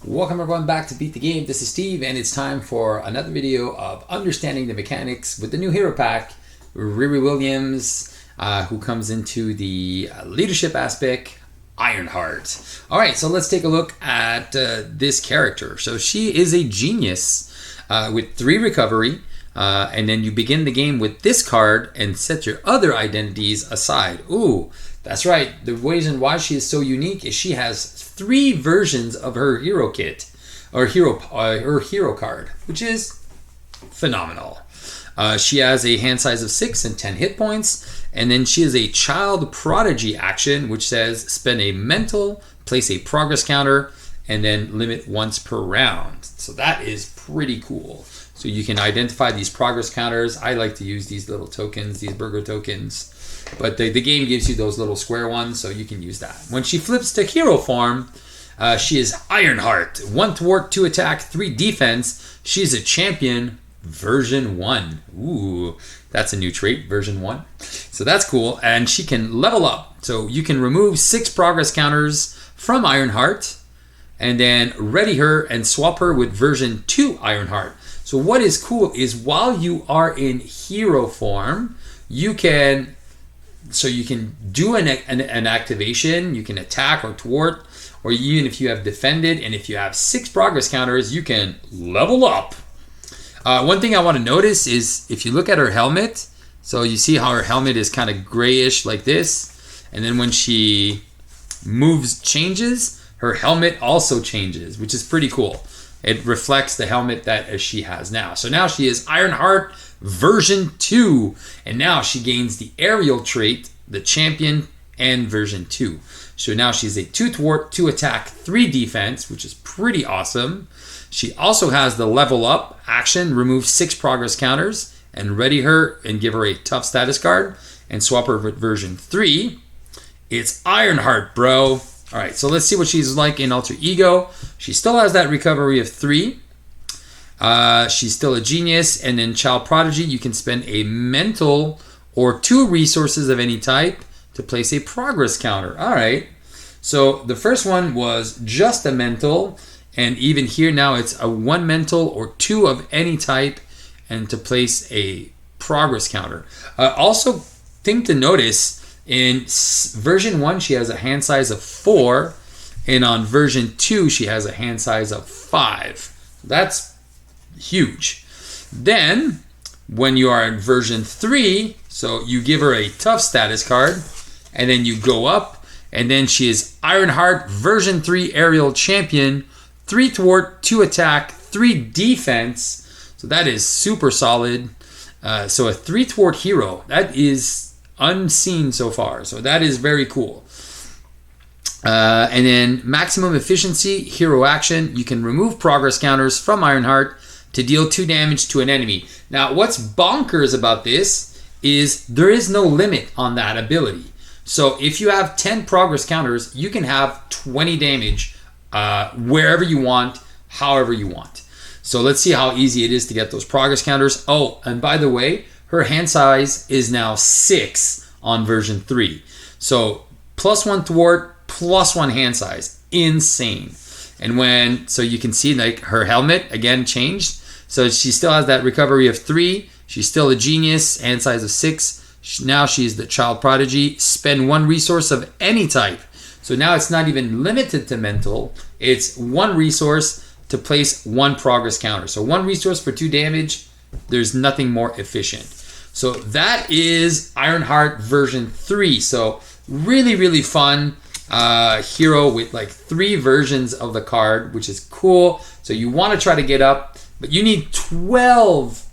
Welcome everyone back to Beat the Game. This is Steve and it's time for another video of understanding the mechanics with the new hero pack, Riri Williams, who comes into the leadership aspect, Ironheart. Alright, so let's take a look at this character. So she is a genius with 3 recovery, and then you begin the game with this card and set your other identities aside. Ooh, that's right. The reason why she is so unique is she has 3 versions of her hero kit, or her hero card, which is phenomenal. She has a hand size of 6 and 10 hit points, and then she has a child prodigy action, which says spend a mental, place a progress counter, and then limit once per round. So that is pretty cool. So you can identify these progress counters. I like to use these little tokens, these burger tokens. But the game gives you those little square ones, so you can use that. When she flips to hero form, she is Ironheart. 1 thwart, 2 attack, 3 defense. She's a champion version 1. Ooh, that's a new trait, version 1. So that's cool. And she can level up. So you can remove 6 progress counters from Ironheart and then ready her and swap her with version 2 Ironheart. So what is cool is while you are in hero form, you can do an activation, you can attack or thwart, or even if you have defended, and if you have 6 progress counters, you can level up. One thing I want to notice is if you look at her helmet, so you see how her helmet is kind of grayish like this, and then when she changes, her helmet also changes, which is pretty cool. It reflects the helmet that she has now. So now she is Ironheart version 2, and now she gains the aerial trait, the champion, and version 2. So now she's a 2 thwart, 2 attack, 3 defense, which is pretty awesome. She also has the level up action, remove 6 progress counters, and ready her and give her a tough status card, and swap her with version 3. It's Ironheart, bro. All right, so let's see what she's like in Alter Ego. She still has that recovery of 3. She's still a genius. And then Child Prodigy, you can spend a mental or 2 resources of any type to place a progress counter. All right, so the first one was just a mental. And even here now it's a 1 mental or 2 of any type and to place a progress counter. Also, thing to notice, in version 1, she has a hand size of 4, and on version 2, she has a hand size of 5. That's huge. Then, when you are in version 3, so you give her a tough status card, and then you go up, and then she is Ironheart version 3 aerial champion, 3 thwart, 2 attack, 3 defense. So that is super solid. So a 3 thwart hero, that is unseen so far, so that is very cool. And then maximum efficiency, hero action, you can remove progress counters from Ironheart to deal 2 damage to an enemy. Now what's bonkers about this is there is no limit on that ability. So if you have 10 progress counters, you can have 20 damage wherever you want, however you want. So let's see how easy it is to get those progress counters. Oh, and by the way, her hand size is now 6 on version 3. So +1 thwart, +1 hand size. Insane. And so you can see like her helmet again changed. So she still has that recovery of 3. She's still a genius, hand size of 6. Now she's the child prodigy. Spend 1 resource of any type. So now it's not even limited to mental. It's 1 resource to place 1 progress counter. So 1 resource for 2 damage. There's nothing more efficient. So that is Ironheart version 3. So really, really fun hero with like 3 versions of the card, which is cool. So you want to try to get up, but you need 12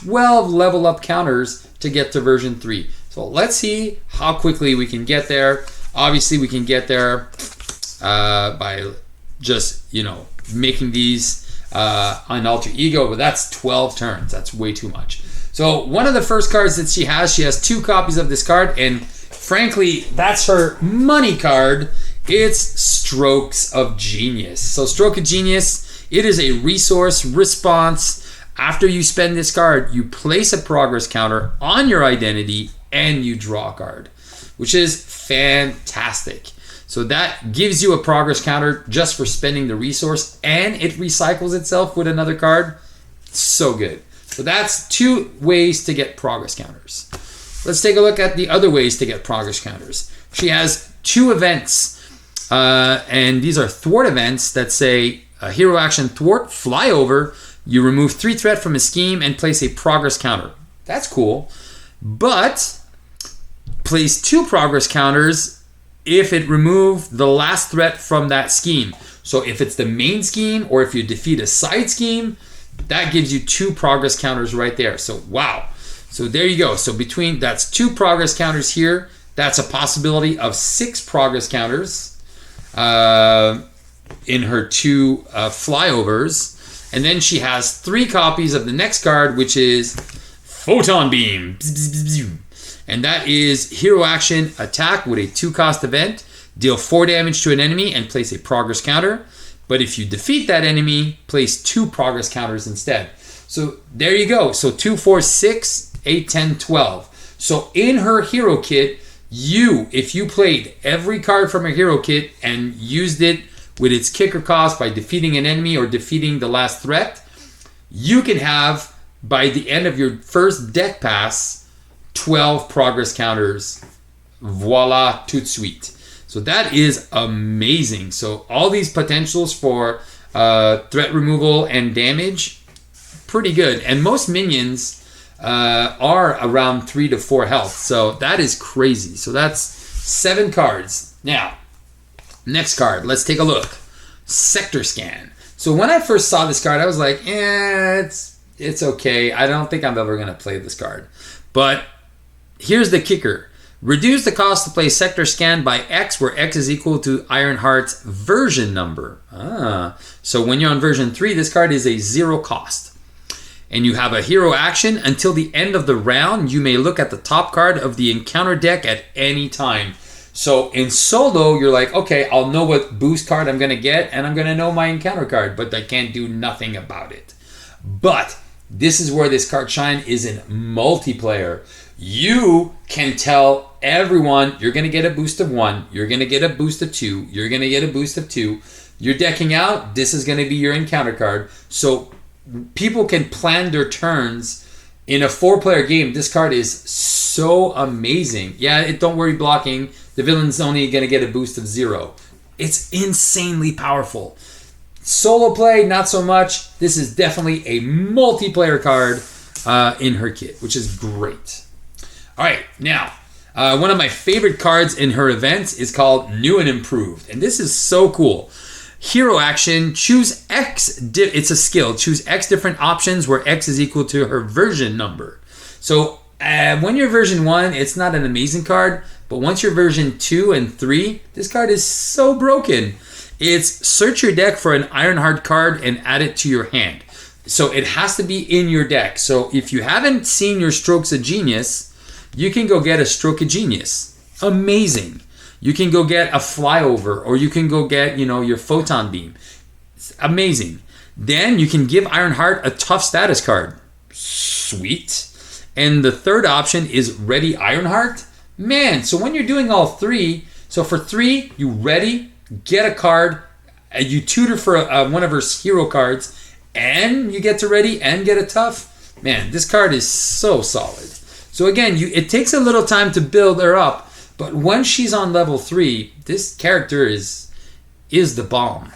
level up counters to get to version 3. So let's see how quickly we can get there. Obviously, we can get there by just, making these on Alter Ego, but that's 12 turns. That's way too much. So one of the first cards that she has 2 copies of this card, and frankly, that's her money card. It's Strokes of Genius. So Stroke of Genius, it is a resource response. After you spend this card, you place a progress counter on your identity and you draw a card, which is fantastic. So that gives you a progress counter just for spending the resource, and it recycles itself with another card. So good. So that's 2 ways to get progress counters. Let's take a look at the other ways to get progress counters. She has 2 events, and these are thwart events that say hero action thwart, fly over, you remove 3 threat from a scheme and place a progress counter. That's cool. But place 2 progress counters if it removed the last threat from that scheme. So if it's the main scheme or if you defeat a side scheme, that gives you 2 progress counters right there. So wow. So there you go. So between, that's 2 progress counters here. That's a possibility of 6 progress counters in her 2 flyovers. And then she has 3 copies of the next card, which is Photon Beam. And that is hero action attack with a 2-cost event. Deal 4 damage to an enemy and place a progress counter. But if you defeat that enemy, place 2 progress counters instead. So there you go. So 2, 4, 6, 8, 10, 12. So in her hero kit, if you played every card from her hero kit and used it with its kicker cost by defeating an enemy or defeating the last threat, you can have, by the end of your first deck pass, 12 progress counters. Voila, tout de suite. So that is amazing. So all these potentials for threat removal and damage, pretty good. And most minions are around 3 to 4 health. So that is crazy. So that's 7 cards. Now, next card, let's take a look. Sector Scan. So when I first saw this card, I was like, it's okay. I don't think I'm ever going to play this card. But here's the kicker. Reduce the cost to play Sector Scan by X, where X is equal to Ironheart's version number. So when you're on version 3, this card is a 0 cost. And you have a hero action. Until the end of the round, you may look at the top card of the encounter deck at any time. So in solo, you're like, okay, I'll know what boost card I'm going to get, and I'm going to know my encounter card, but I can't do nothing about it. But this is where this card shine is in multiplayer. You can tell everyone you're going to get a boost of 1, you're going to get a boost of 2, you're going to get a boost of 2. You're decking out, this is going to be your encounter card. So people can plan their turns. In a 4-player game, this card is so amazing. Yeah, don't worry blocking. The villain's only going to get a boost of 0. It's insanely powerful. Solo play, not so much. This is definitely a multiplayer card in her kit, which is great. All right, now, one of my favorite cards in her events is called New and Improved. And this is so cool. Hero action, choose X, it's a skill. Choose X different options where X is equal to her version number. So when you're version 1, it's not an amazing card. But once you're version 2 and 3, this card is so broken. It's search your deck for an Ironheart card and add it to your hand. So it has to be in your deck. So if you haven't seen your Strokes of Genius, you can go get a Stroke of Genius. Amazing. You can go get a flyover, or you can go get, your Photon Beam. It's amazing. Then you can give Ironheart a tough status card. Sweet. And the third option is Ready Ironheart. Man, so when you're doing all 3, so for 3, you ready, get a card, you tutor for one of her hero cards, and you get to ready and get a tough. Man, this card is so solid. So again, it takes a little time to build her up. But when she's on level 3, this character is the bomb.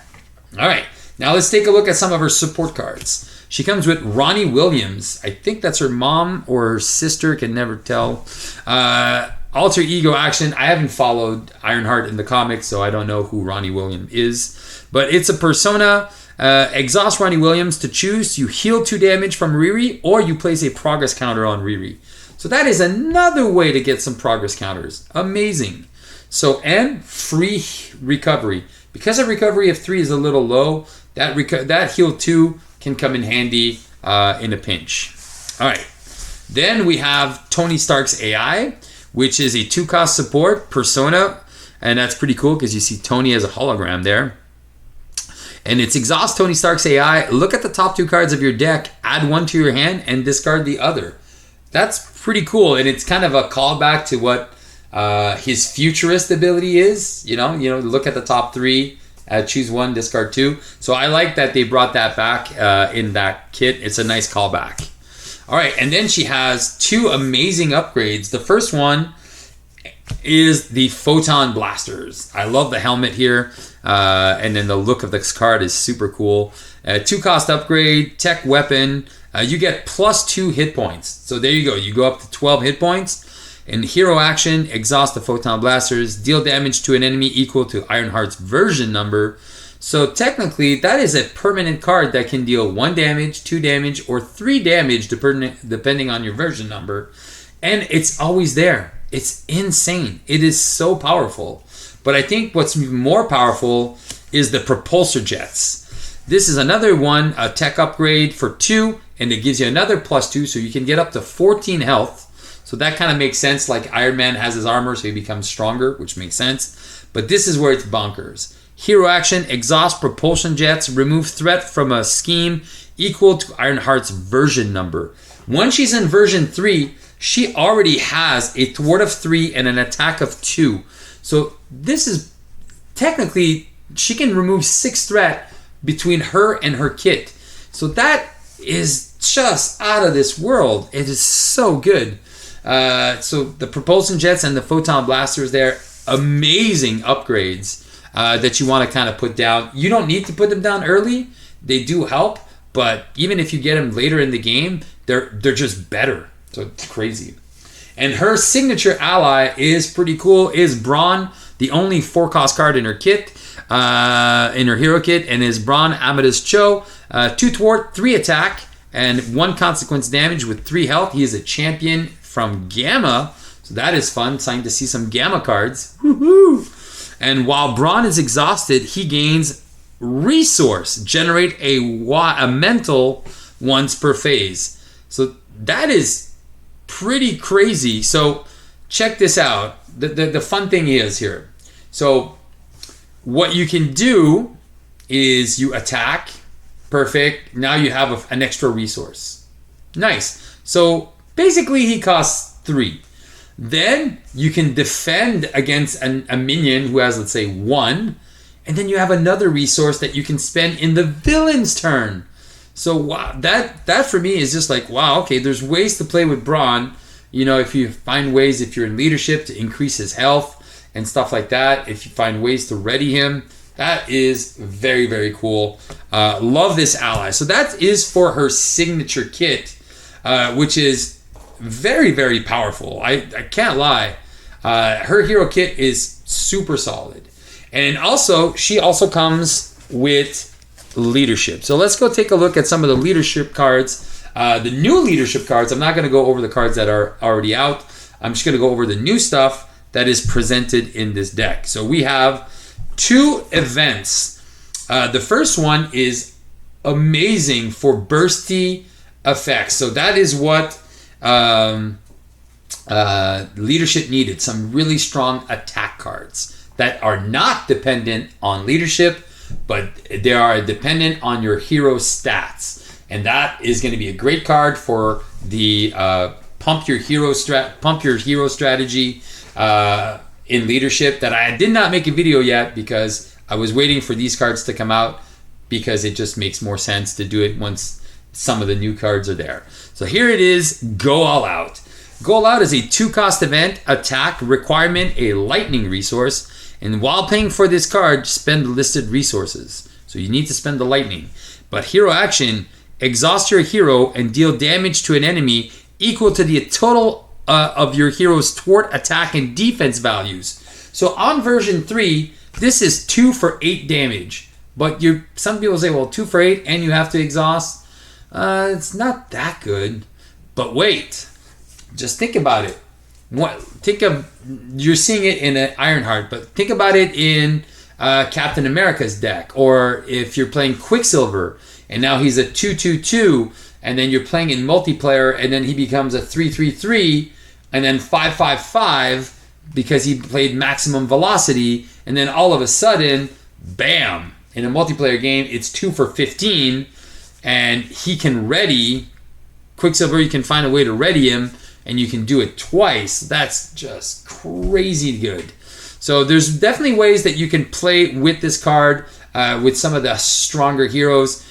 All right, now let's take a look at some of her support cards. She comes with Ronnie Williams. I think that's her mom or her sister, can never tell. Alter Ego action. I haven't followed Ironheart in the comics, so I don't know who Ronnie Williams is. But it's a persona. Exhaust Ronnie Williams to choose. You heal 2 damage from Riri, or you place a progress counter on Riri. So that is another way to get some progress counters. Amazing. So, and free recovery. Because a recovery of 3 is a little low, that heal 2 can come in handy in a pinch. All right. Then we have Tony Stark's AI, which is a 2-cost support persona. And that's pretty cool because you see Tony as a hologram there. And it's exhaust Tony Stark's AI. Look at the top 2 cards of your deck, add 1 to your hand, and discard the other. That's pretty cool, and it's kind of a callback to what His futurist ability is, look at the top 3, choose 1, discard 2. So I like that they brought that back in that kit. It's a nice callback. All right, and then she has 2 amazing upgrades. The first one is the Photon Blasters. I love the helmet here, and then the look of this card is super cool. 2-cost upgrade, tech weapon. You get +2 hit points. So there you go. You go up to 12 hit points. In hero action, exhaust the Photon Blasters. Deal damage to an enemy equal to Ironheart's version number. So technically, that is a permanent card that can deal 1 damage, 2 damage, or 3 damage depending on your version number. And it's always there. It's insane. It is so powerful. But I think what's more powerful is the propulsor jets. This is another one, a tech upgrade for 2, and it gives you another +2, so you can get up to 14 health. So that kind of makes sense. Like Iron Man has his armor, so he becomes stronger, which makes sense. But this is where it's bonkers. Hero action, exhaust propulsion jets, remove threat from a scheme equal to Ironheart's version number. Once she's in version 3, she already has a thwart of 3 and an attack of 2. So this is technically, she can remove 6 threat between her and her kit. So that is just out of this world. It is so good. So the propulsion jets and the Photon Blasters there, amazing upgrades that you want to kind of put down. You don't need to put them down early. They do help, but even if you get them later in the game, they're just better. So it's crazy. And her signature ally is pretty cool, is Braun, the only 4-cost card in her kit, in her hero kit, and is Braun Amadeus Cho, 2 thwart, 3 attack, and 1 consequence damage with 3 health. He is a champion from Gamma, so that is fun. Exciting to see some Gamma cards. Woohoo! And while Braun is exhausted, he gains resource, generate a mental once per phase. So that is pretty crazy. So check this out. The fun thing is here. So what you can do is you attack. Perfect. Now you have an extra resource. Nice. So basically he costs 3. Then you can defend against a minion who has, let's say, 1. And then you have another resource that you can spend in the villain's turn. So wow, that for me is just like, wow, okay, there's ways to play with Braun. If you find ways, if you're in leadership, to increase his health and stuff like that. If you find ways to ready him, that is very, very cool. Love this ally. So that is for her signature kit, which is very, very powerful. I can't lie. Her hero kit is super solid. And also, she also comes with leadership. So let's go take a look at some of the leadership cards. The new leadership cards, I'm not going to go over the cards that are already out. I'm just going to go over the new stuff that is presented in this deck. So we have 2 events. The first one is amazing for bursty effects. So that is what leadership needed. Some really strong attack cards that are not dependent on leadership, but they are dependent on your hero stats. And that is going to be a great card for the pump your hero strategy in leadership. That I did not make a video yet because I was waiting for these cards to come out, because it just makes more sense to do it once some of the new cards are there. So here it is, Go All Out. Go All Out is a 2-cost event, attack, requirement, a lightning resource. And while paying for this card, spend listed resources. So you need to spend the lightning. But hero action, exhaust your hero and deal damage to an enemy equal to the total of your hero's thwart, attack, and defense values. So on version 3, this is 2 for 8 damage. But some people say, well, 2 for 8 and you have to exhaust. It's not that good. But wait, just think about it. You're seeing it in an Ironheart, but think about it in Captain America's deck, or if you're playing Quicksilver and now he's a 2/2/2, and then you're playing in multiplayer and then he becomes a 3/3/3 and then 5/5/5 because he played maximum velocity, and then all of a sudden, bam, in a multiplayer game it's 2 for 15, and he can ready Quicksilver. You can find a way to ready him, and you can do it twice, that's just crazy good. So there's definitely ways that you can play with this card with some of the stronger heroes.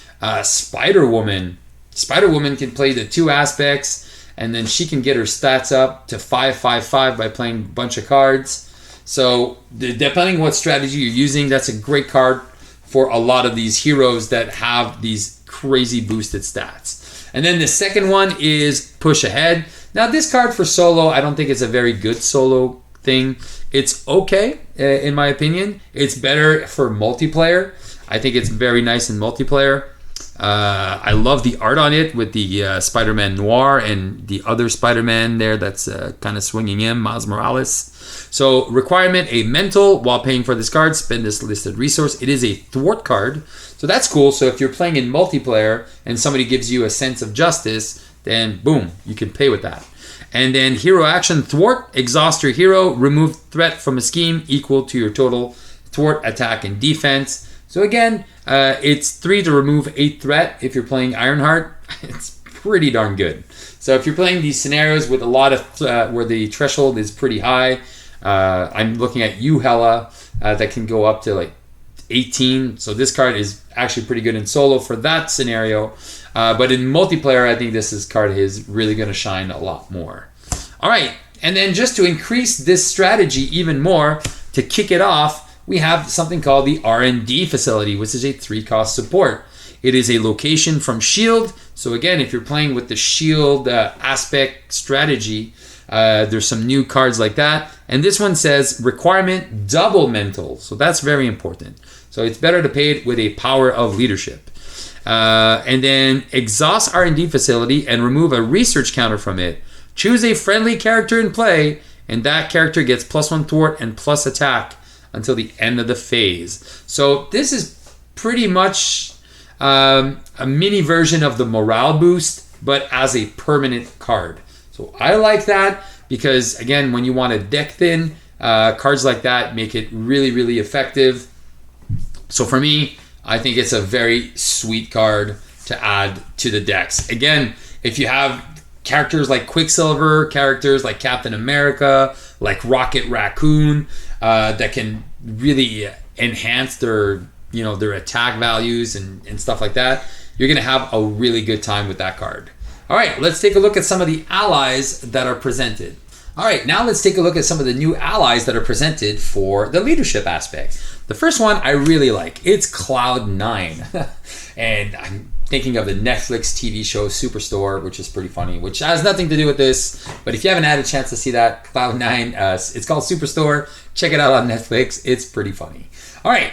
Spider-Woman can play the 2 aspects, and then she can get her stats up to 5/5/5 by playing a bunch of cards. So depending what strategy you're using, that's a great card for a lot of these heroes that have these crazy boosted stats. And then the second one is Push Ahead. Now this card for solo, I don't think it's a very good solo thing. It's okay, in my opinion. It's better for multiplayer. I think it's very nice in multiplayer. I love the art on it with the Spider-Man Noir and the other Spider-Man there that's kind of swinging in, Miles Morales. So requirement, a mental. While paying for this card, spend this listed resource. It is a thwart card, so that's cool. So if you're playing in multiplayer and somebody gives you a sense of justice, then boom, you can pay with that. And then hero action, thwart. Exhaust your hero. Remove threat from a scheme equal to your total thwart attack and defense. So again, it's 3 to remove 8 threat. If you're playing Ironheart, it's pretty darn good. So if you're playing these scenarios with a lot of where the threshold is pretty high, I'm looking at Hela that can go up to like 18. So this card is actually pretty good in solo for that scenario. But in multiplayer, I think this card is really going to shine a lot more. All right, and then just to increase this strategy even more, to kick it off, we have something called the R&D facility, which is a 3-cost support. It is a location from Shield. So again, if you're playing with the Shield aspect strategy, there's some new cards like that. And this one says requirement double mental. So that's very important. So it's better to pay it with a power of leadership. And then exhaust R&D facility and remove a research counter from it. Choose a friendly character in play, and that character gets +1 thwart and plus attack until the end of the phase. So this is pretty much a mini version of the morale boost, but as a permanent card. So I like that because, again, when you want to deck thin, cards like that make it really, really effective. So for me, I think it's a very sweet card to add to the decks. Again, if you have characters like Quicksilver, characters like Captain America, like Rocket Raccoon, that can really enhance their attack values and stuff like that, you're gonna have a really good time with that card. All right, let's take a look at some of the allies that are presented. All right, now let's take a look at some of the new allies that are presented for the leadership aspect. The first one I really like, it's Cloudnine. And I'm thinking of the Netflix TV show Superstore, which is pretty funny, which has nothing to do with this. But if you haven't had a chance to see that, Cloudnine, it's called Superstore. Check it out on Netflix. It's pretty funny. All right,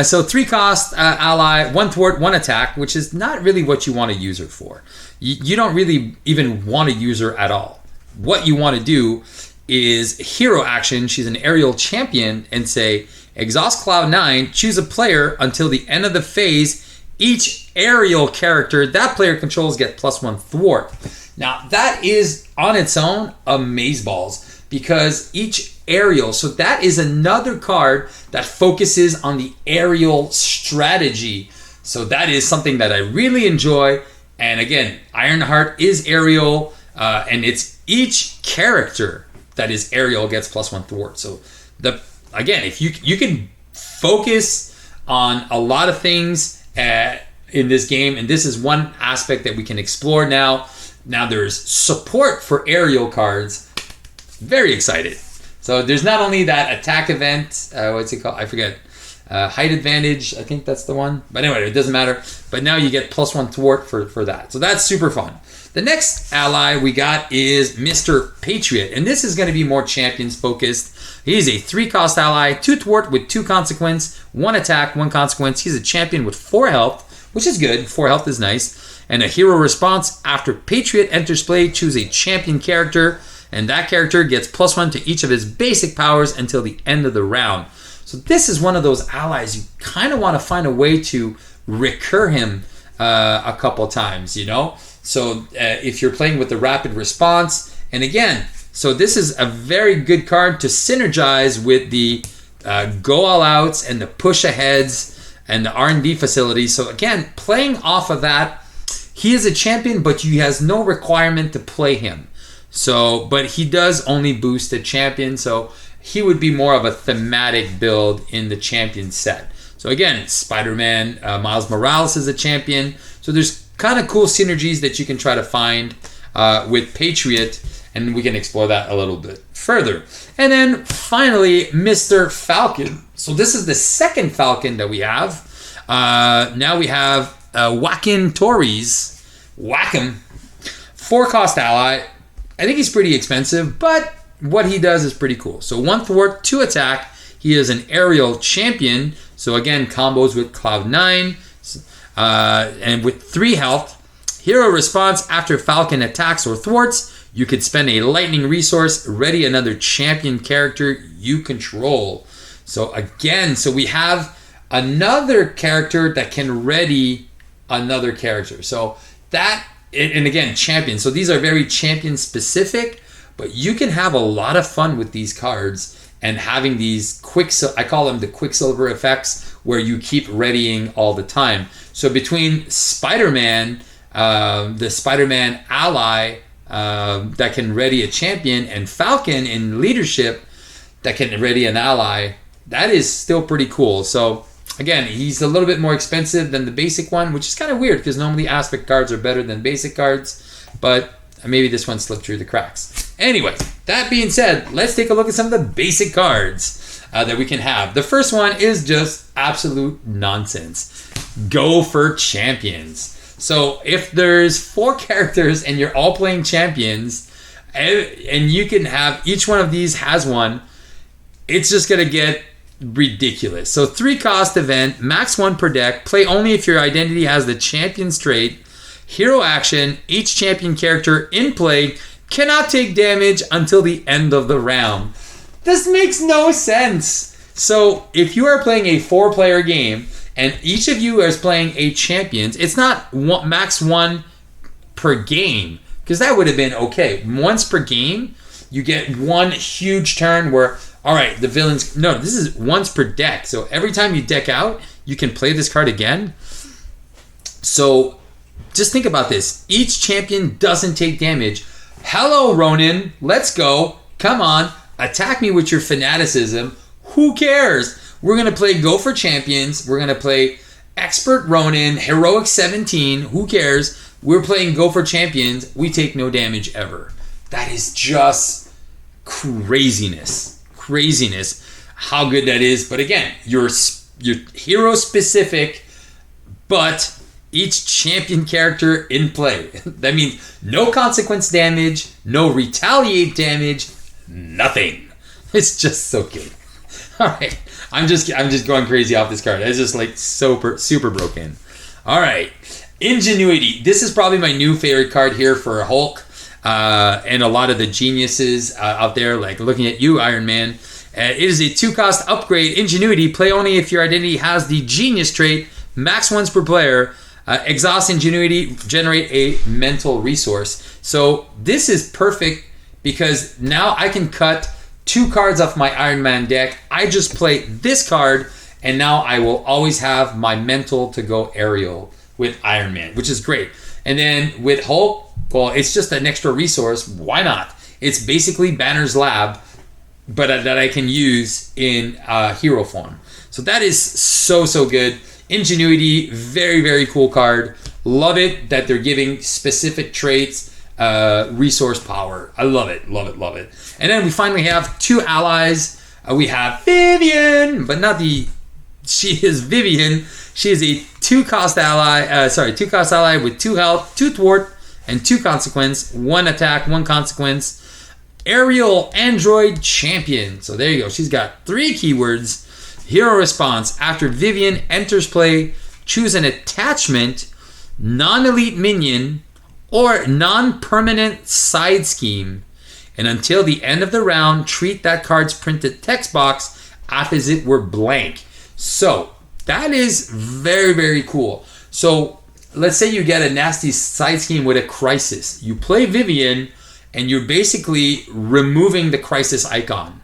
so 3-cost ally, 1 thwart, 1 attack, which is not really what you want to use her for. You don't really even want to use her at all. What you want to do is hero action. She's an aerial champion, and say, exhaust Cloudnine, choose a player until the end of the phase. Each aerial character that player controls get +1 thwart. Now that is on its own amazeballs, because each aerial, so that is another card that focuses on the aerial strategy. So that is something that I really enjoy. And again, Ironheart is aerial, and it's each character that is aerial gets +1 thwart. So again, if you can focus on a lot of things in this game, and this is one aspect that we can explore now. Now there's support for aerial cards. Very excited. So there's not only that attack event, what's it called? I forget. Height advantage, I think that's the one. But anyway, it doesn't matter. But now you get +1 thwart for that. So that's super fun. The next ally we got is Mr. Patriot. And this is going to be more champions focused. He's a 3-cost ally, 2 thwart with 2 consequence, 1 attack, 1 consequence. He's a champion with 4 health, which is good. 4 health is nice. And a hero response. After Patriot enters play, choose a champion character, and that character gets +1 to each of his basic powers until the end of the round. So this is one of those allies you kind of want to find a way to recur him a couple times, you know? So if you're playing with the rapid response, and again, so this is a very good card to synergize with the go all outs and the push aheads and the R&D facility. So again, playing off of that, he is a champion, but he has no requirement to play him. So, but he does only boost a champion, so he would be more of a thematic build in the champion set. So again, Spider-Man, Miles Morales is a champion. So there's kind of cool synergies that you can try to find with Patriot, and we can explore that a little bit further. And then finally, Mr. Falcon. So this is the second Falcon that we have. Now we have Whackin' Tories. Whackham. 4-cost ally. I think he's pretty expensive, but what he does is pretty cool. So 1 thwart, 2 attack. He is an aerial champion. So again, combos with Cloudnine. And with 3 health. Hero response after Falcon attacks or thwarts. You could spend a lightning resource, ready another champion character you control. So again, so we have another character that can ready another character. So that, and again, champion. So these are very champion specific, but you can have a lot of fun with these cards and having these I call them the Quicksilver effects, where you keep readying all the time. So between Spider-Man, the Spider-Man ally that can ready a champion, and Falcon in leadership that can ready an ally, that is still pretty cool. So again, he's a little bit more expensive than the basic one, which is kind of weird because normally aspect cards are better than basic cards, but maybe this one slipped through the cracks. Anyway, that being said, let's take a look at some of the basic cards that we can have. The first one is just absolute nonsense. Go for champions. So if there's 4 characters and you're all playing champions, and you can have, each one of these has one, it's just going to get ridiculous. So 3-cost event, max 1 per deck, play only if your identity has the champion's trait. Hero action, each champion character in play cannot take damage until the end of the round. This makes no sense. So if you are playing a 4-player game and each of you is playing a champions, it's not max 1 per game, because that would have been okay. Once per game, you get 1 huge turn where, all right, the villains, no, this is once per deck. So every time you deck out, you can play this card again. So just think about this. Each champion doesn't take damage. Hello, Ronin. Let's go. Come on. Attack me with your fanaticism. Who cares? We're going to play Go for Champions. We're going to play Expert Ronin, Heroic 17. Who cares? We're playing Go for Champions. We take no damage ever. That is just craziness. Craziness. How good that is. But again, you're hero specific, but each champion character in play. That means no consequence damage, no retaliate damage, nothing. It's just so good. All right, I'm just going crazy off this card. It's just like super broken. All right, Ingenuity. This is probably my new favorite card here for Hulk and a lot of the geniuses out there, like looking at you, Iron Man. It is a 2-cost upgrade. Ingenuity. Play only if your identity has the genius trait. Max 1 per player. Exhaust Ingenuity, generate a mental resource. So this is perfect because now I can cut 2 cards off my Iron Man deck. I just play this card, and now I will always have my mental to go aerial with Iron Man, which is great. And then with Hulk, well, it's just an extra resource. Why not? It's basically Banner's Lab, but that I can use in hero form. So that is so good. Ingenuity, very cool card. Love it that they're giving specific traits, resource power. I love it. And then we finally have 2 allies. We have Vivian, but not she is Vivian. She is a 2-cost ally, 2-cost ally with 2 health, 2 thwart, and 2 consequence, 1 attack, 1 consequence. Aerial Android Champion. So there you go. She's got 3 keywords. Hero response. After Vivian enters play, choose an attachment, non-elite minion, or non-permanent side scheme. And until the end of the round, treat that card's printed text box as if it were blank. So that is very cool. So let's say you get a nasty side scheme with a crisis. You play Vivian, and you're basically removing the crisis icon.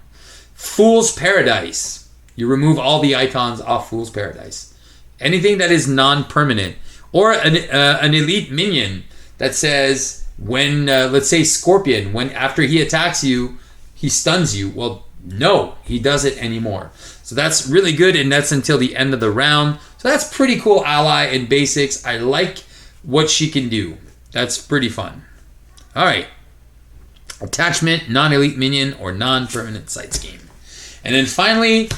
Fool's Paradise. You remove all the icons off Fool's Paradise. Anything that is non-permanent. Or an elite minion that says, when, let's say Scorpion, when after he attacks you, he stuns you. Well, no, he doesn't anymore. So that's really good, and that's until the end of the round. So that's pretty cool ally in basics. I like what she can do. That's pretty fun. All right. Attachment, non-elite minion, or non-permanent side scheme. And then finally,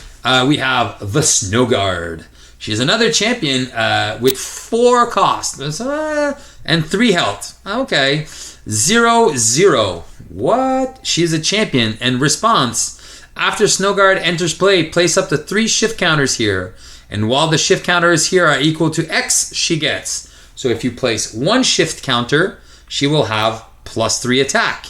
we have the Snowguard. She's another champion with 4 cost and 3 health. Okay. 0/0. What? She's a champion. And response, after Snowguard enters play, place up to 3 shift counters here. And while the shift counters here are equal to X, she gets. So if you place 1 shift counter, she will have +3 attack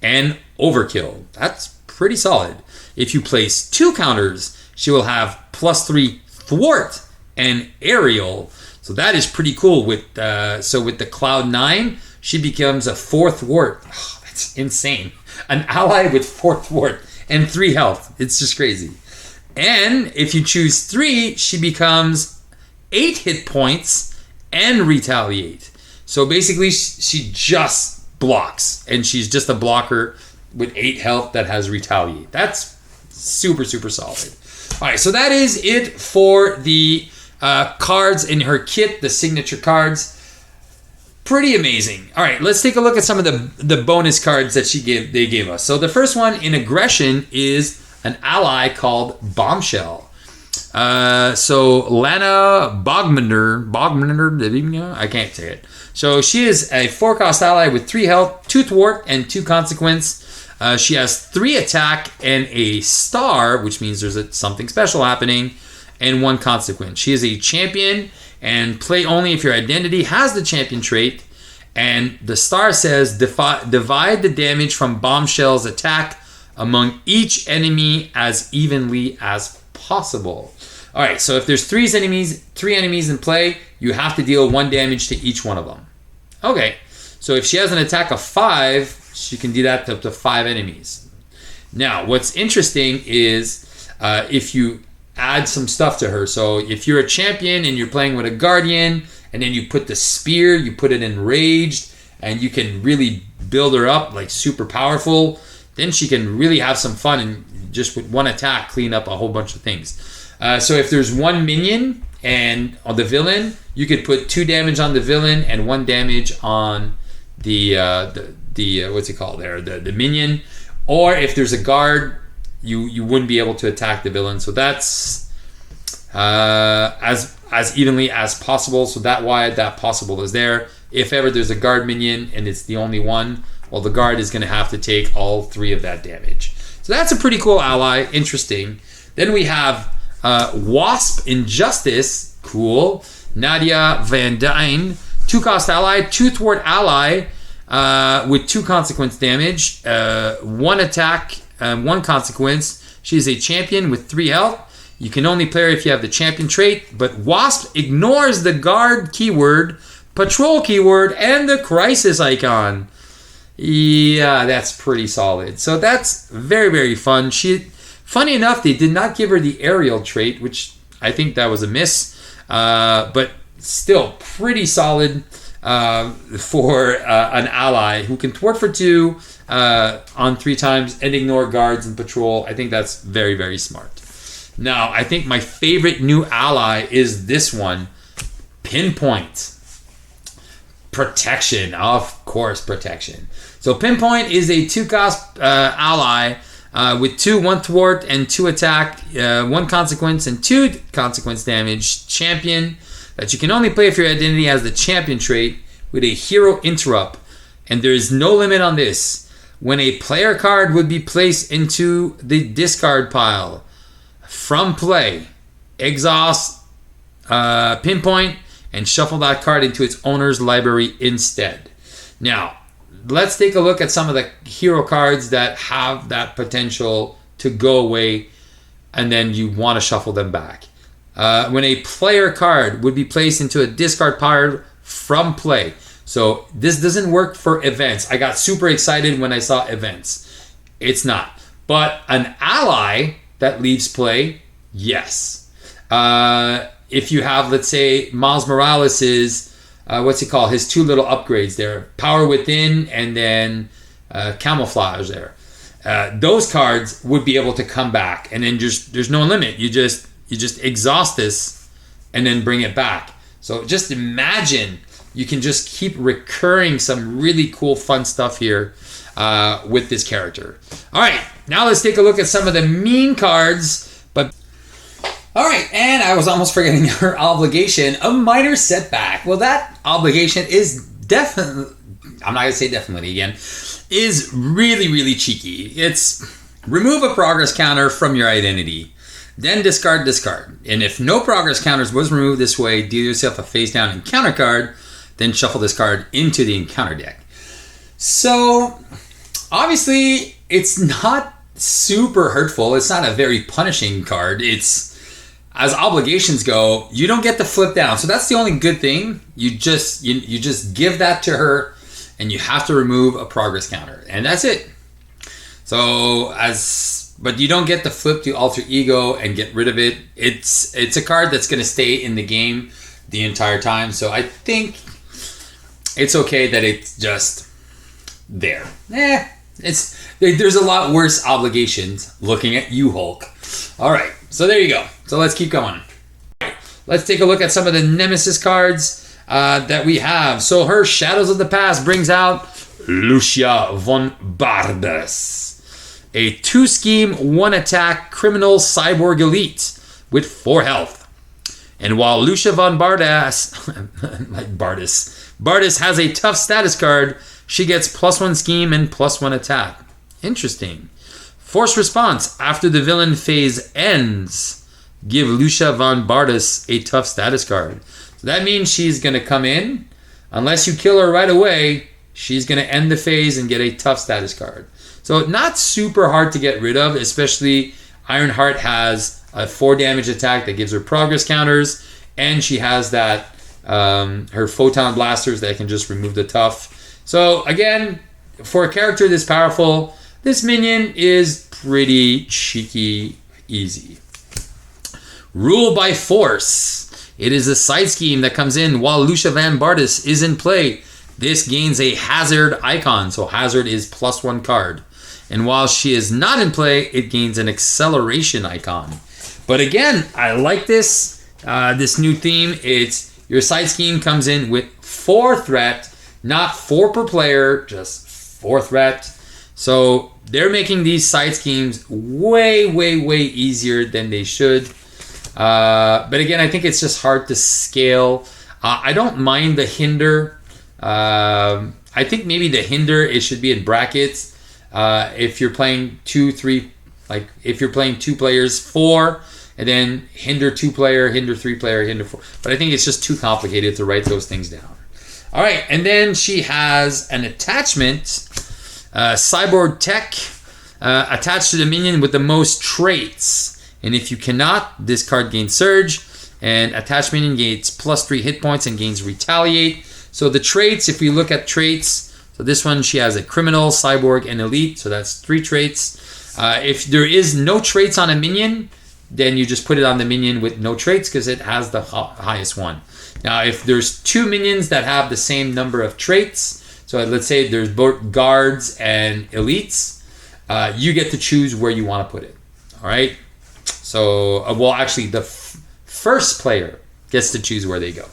and overkill. That's pretty solid. If you place 2 counters, she will have +3 thwart and aerial. So that is pretty cool. With with the Cloudnine, she becomes a 4 thwart. Oh, that's insane. An ally with 4 thwart and 3 health. It's just crazy. And if you choose 3, she becomes 8 hit points and retaliate. So basically, she just blocks, and she's just a blocker with 8 health that has retaliate. That's super, super solid. All right, so that is it for the cards in her kit, the signature cards. Pretty amazing. All right, let's take a look at some of the bonus cards that they gave us. So the first one in aggression is an ally called Bombshell. So Lana Bogmander, I can't say it. So she is a 4-cost ally with 3 health, 2 thwart, and 2 consequence. She has 3 attack and a star, which means there's something special happening, and 1 consequence. She is a champion and play only if your identity has the champion trait. And the star says divide the damage from Bombshell's attack among each enemy as evenly as possible. All right, so if there's 3 enemies in play, you have to deal 1 damage to each one of them. Okay, so if she has an attack of 5, she can do that to up to 5 enemies. Now, what's interesting is if you add some stuff to her. So if you're a champion and you're playing with a guardian, and then you put the spear, you put it in raged, and you can really build her up like super powerful, then she can really have some fun and just with 1 attack clean up a whole bunch of things. So if there's 1 minion and on the villain, you could put 2 damage on the villain and 1 damage on the what's it called there, the minion. Or if there's a guard, you wouldn't be able to attack the villain. So that's as evenly as possible. So that why that possible is there. If ever there's a guard minion and it's the only one, well, the guard is going to have to take all 3 of that damage. So that's a pretty cool ally. Interesting. Then we have Wasp Injustice. Cool. Nadia Van Dyne. 2-cost ally, 2 thwart ally with 2 consequence damage, 1 attack, 1 consequence. She's a champion with 3 health. You can only play her if you have the champion trait, but Wasp ignores the guard keyword, patrol keyword, and the crisis icon. Yeah, that's pretty solid. So that's very, very fun. Funny enough, they did not give her the aerial trait, which I think that was a miss. But still pretty solid for an ally who can thwart for 2 on 3 times and ignore guards and patrol. I think that's very, very smart. Now, I think my favorite new ally is this one, Pinpoint. Protection, of course, protection. So Pinpoint is a 2-cost ally with 2, 1 thwart, and 2 attack, 1 consequence, and 2 consequence damage. Champion that you can only play if your identity has the champion trait with a hero interrupt. And there is no limit on this. When a player card would be placed into the discard pile from play, exhaust Pinpoint and shuffle that card into its owner's library instead. Now, let's take a look at some of the hero cards that have that potential to go away and then you want to shuffle them back. When a player card would be placed into a discard pile from play. So this doesn't work for events. I got super excited when I saw events. It's not. But an ally that leaves play, yes. If you have, let's say, Miles Morales' what's it called? His two little upgrades there. Power Within and then Camouflage there. Those cards would be able to come back, and then just there's no limit. You just exhaust this and then bring it back. So just imagine you can just keep recurring some really cool fun stuff here with this character. All right, now let's take a look at some of the mean cards. But all right, and I was almost forgetting her obligation, a minor setback. Well, that obligation is definitely, I'm not gonna say definitely again, is really, really cheeky. It's remove a progress counter from your identity, then discard. And if no progress counters was removed this way, deal yourself a face down encounter card, then shuffle this card into the encounter deck. So obviously it's not super hurtful. It's not a very punishing card. It's, as obligations go, you don't get to flip down. So that's the only good thing. You just give that to her, and you have to remove a progress counter, and that's it. So but you don't get to flip to alter ego and get rid of it. It's a card that's going to stay in the game the entire time. So I think it's okay that it's just there. There's a lot worse obligations looking at you, Hulk. All right, so there you go. So let's keep going. Let's take a look at some of the Nemesis cards that we have. So her Shadows of the Past brings out Lucia von Bardas, a 2-scheme, 1-attack criminal cyborg elite with 4 health. And while Lucia von Bardas, Bardas has a tough status card, she gets +1 scheme and +1 attack. Interesting. Force response: after the villain phase ends, give Lucia von Bardas a tough status card. So that means she's going to come in. Unless you kill her right away, she's going to end the phase and get a tough status card. So not super hard to get rid of, especially Ironheart has a 4 damage attack that gives her progress counters, and she has that her photon blasters that can just remove the tough. So again, for a character this powerful, this minion is pretty cheeky easy. Rule by Force. It is a side scheme that comes in while Lucia von Bardas is in play. This gains a hazard icon, so hazard is +1 card. And while she is not in play, it gains an acceleration icon. But again, I like this new theme. It's your side scheme comes in with 4 threat, not 4 per player, just 4 threat. So they're making these side schemes way, way, way easier than they should. But again, I think it's just hard to scale. I don't mind the hinder. I think maybe the hinder, it should be in brackets. If you're playing 2, 3, like if you're playing 2 players, 4, and then hinder 2 player, hinder 3 player, hinder 4. But I think it's just too complicated to write those things down. All right, and then she has an attachment, Cyborg Tech, attached to the minion with the most traits. And if you cannot, this card gains Surge, and attached minion gains +3 hit points and gains Retaliate. So the traits, if we look at traits, so this one, she has a criminal, cyborg, and elite, so that's 3 traits. If there is no traits on a minion, then you just put it on the minion with no traits because it has the highest one. Now, if there's 2 minions that have the same number of traits, so let's say there's both guards and elites, you get to choose where you want to put it. All right. So, well, actually, the first player gets to choose where they go.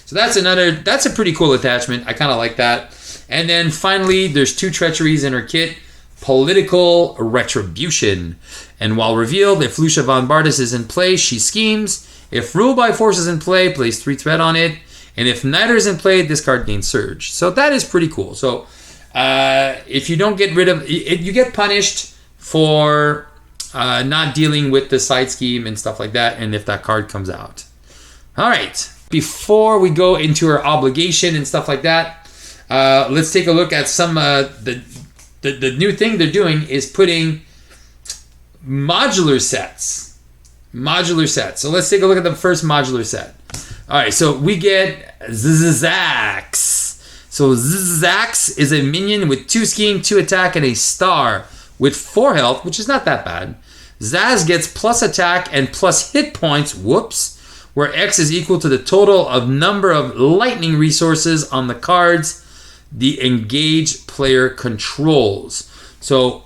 So that's a pretty cool attachment. I kind of like that. And then finally, there's 2 treacheries in her kit. Political Retribution. And while revealed, if Lucia von Bardas is in play, she schemes. If Rule by Force is in play, place 3 threat on it. And if neither is in play, this card gains Surge. So that is pretty cool. So if you don't get rid of it, you get punished for not dealing with the side scheme and stuff like that, and if that card comes out. All right. Before we go into her obligation and stuff like that, let's take a look at some the new thing they're doing is putting modular sets. So let's take a look at the first modular set. All right, so we get Zazz. So Zazz is a minion with 2 scheme, 2 attack, and a star with 4 health, which is not that bad. Zazz gets +attack and +hit points, whoops, where X is equal to the total of number of lightning resources on the cards the engaged player controls. So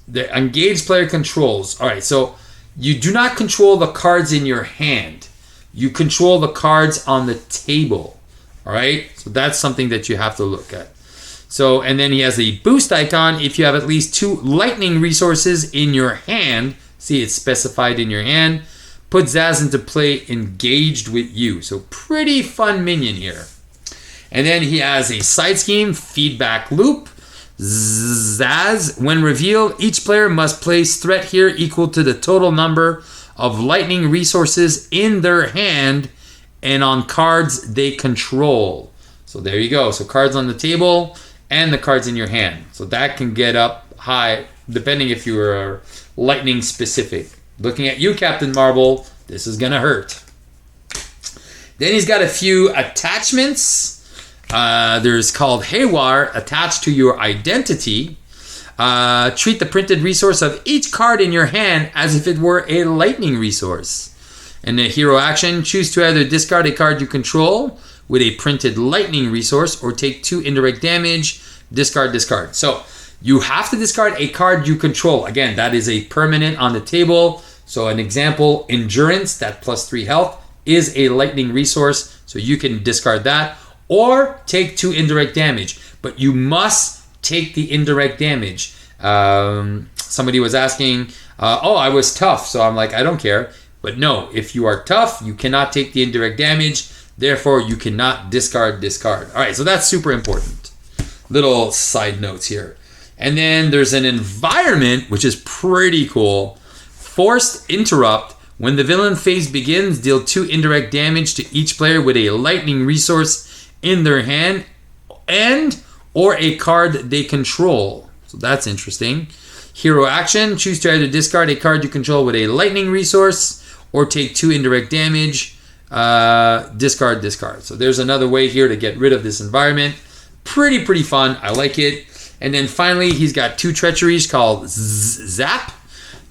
the engaged player controls. All right, so you do not control the cards in your hand. You control the cards on the table. All right, so that's something that you have to look at. So, and then he has the boost icon. If you have at least 2 lightning resources in your hand, see it's specified in your hand, put Zazz into play engaged with you. So pretty fun minion here. And then he has a side scheme, feedback loop. Zazz, when revealed, each player must place threat here equal to the total number of lightning resources in their hand and on cards they control. So there you go. So cards on the table and the cards in your hand. So that can get up high depending if you are lightning specific. Looking at you, Captain Marvel, this is going to hurt. Then he's got a few attachments. There's called haywire, attached to your identity. Treat the printed resource of each card in your hand as if it were a lightning resource. And the hero action, choose to either discard a card you control with a printed lightning resource or take 2 indirect damage, discard. So you have to discard a card you control. Again, that is a permanent on the table. So an example, endurance, that +3 health, is a lightning resource. So you can discard that or take 2 indirect damage. But you must take the indirect damage. Somebody was asking, oh, I was tough. So I'm like, I don't care. But no, if you are tough, you cannot take the indirect damage. Therefore, you cannot discard. All right, so that's super important. Little side notes here. And then there's an environment, which is pretty cool. Forced interrupt. When the villain phase begins, deal 2 indirect damage to each player with a lightning resource in their hand and or a card they control. So that's interesting. Hero action. Choose to either discard a card you control with a lightning resource or take 2 indirect damage. Discard. So there's another way here to get rid of this environment. Pretty fun. I like it. And then finally, he's got 2 treacheries called Zap.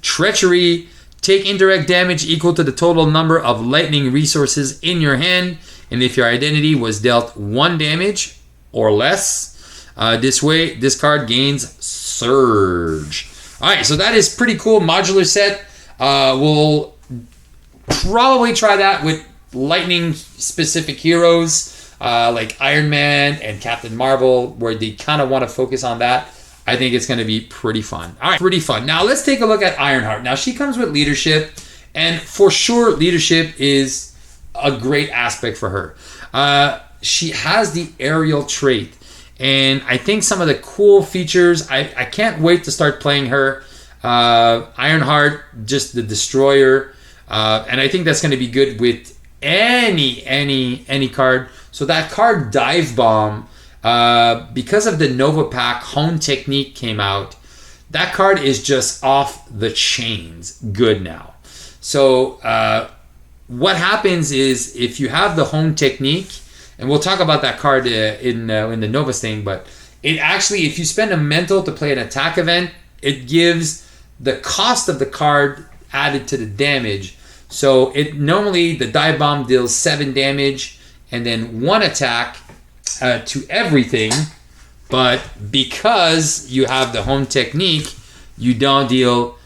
Treachery. Take indirect damage equal to the total number of lightning resources in your hand. And if your identity was dealt 1 damage or less, this way, this card gains Surge. All right, so that is pretty cool. Modular set. We'll probably try that with lightning specific heroes like Iron Man and Captain Marvel, where they kind of want to focus on that. I think it's going to be pretty fun. All right, pretty fun. Now let's take a look at Ironheart. Now she comes with leadership, and for sure leadership is a great aspect for her. She has the aerial trait, and I think some of the cool features, I can't wait to start playing her. Ironheart, just the destroyer, and I think that's going to be good with any card. So that card Dive Bomb, because of the Nova Pack Hone Technique came out, that card is just off the chains good now. So what happens is if you have the Hone Technique, and we'll talk about that card in the Novus thing, but it actually, if you spend a mental to play an attack event, it gives the cost of the card added to the damage. So it normally, the Dive Bomb deals 7 damage and then 1 attack to everything, but because you have the Hone Technique, you don't deal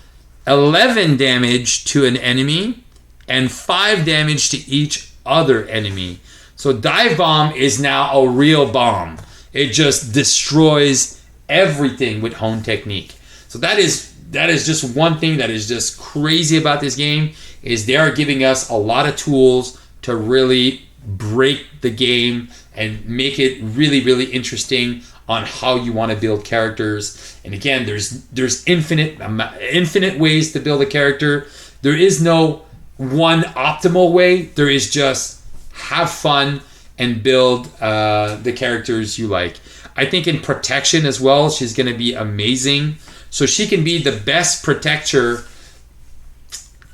11 damage to an enemy and 5 damage to each other enemy. So Dive Bomb is now a real bomb. It just destroys everything with Hone Technique. So that is just one thing that is just crazy about this game, is they are giving us a lot of tools to really break the game and make it really interesting on how you want to build characters. And again, there's infinite ways to build a character. There is no one optimal way. There is just have fun and build the characters you like. I think in protection as well, she's going to be amazing. So she can be the best protector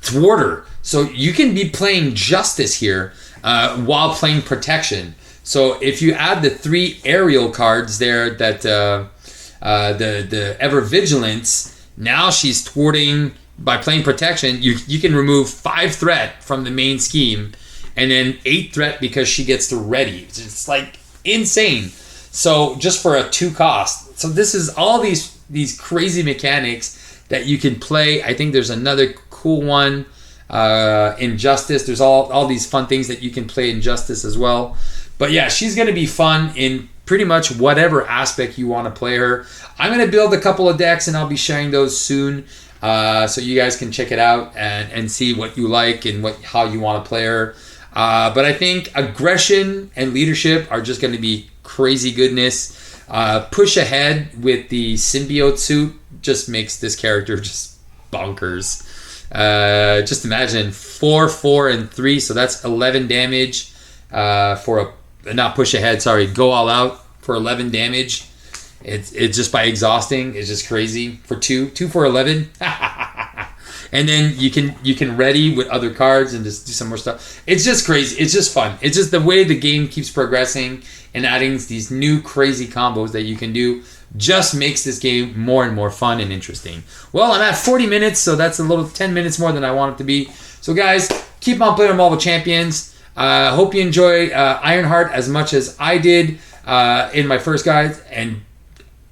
thwarter. So you can be playing Justice here while playing protection. So if you add the 3 aerial cards there, that the Ever Vigilance, now she's thwarting by playing protection. You can remove 5 threat from the main scheme, and then 8 threat because she gets to ready. It's like insane. So just for a 2 cost. So this is all these crazy mechanics that you can play. I think there's another cool one, Injustice. There's all these fun things that you can play Injustice as well. But yeah, she's going to be fun in pretty much whatever aspect you want to play her. I'm going to build a couple of decks, and I'll be sharing those soon, so you guys can check it out and see what you like and how you want to play her. But I think aggression and leadership are just going to be crazy goodness. Push ahead with the symbiote suit just makes this character just bonkers. Just imagine 4, 4, and 3, so that's 11 damage for not push ahead, sorry, go all out for 11 damage. It's just by exhausting. It's just crazy. For 2 for 11. And then you can ready with other cards and just do some more stuff. It's just crazy. It's just fun. It's just the way the game keeps progressing and adding these new crazy combos that you can do just makes this game more and more fun and interesting. Well, I'm at 40 minutes, so that's a little 10 minutes more than I want it to be. So guys, keep on playing Marvel Champions. Hope you enjoy Ironheart as much as I did in my first guide, and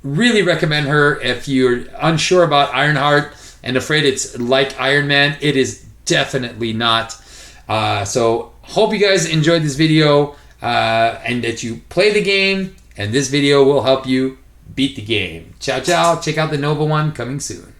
really recommend her if you're unsure about Ironheart and afraid it's like Iron Man. It is definitely not. So hope you guys enjoyed this video and that you play the game, and this video will help you beat the game. Ciao, ciao. Check out the Nova one coming soon.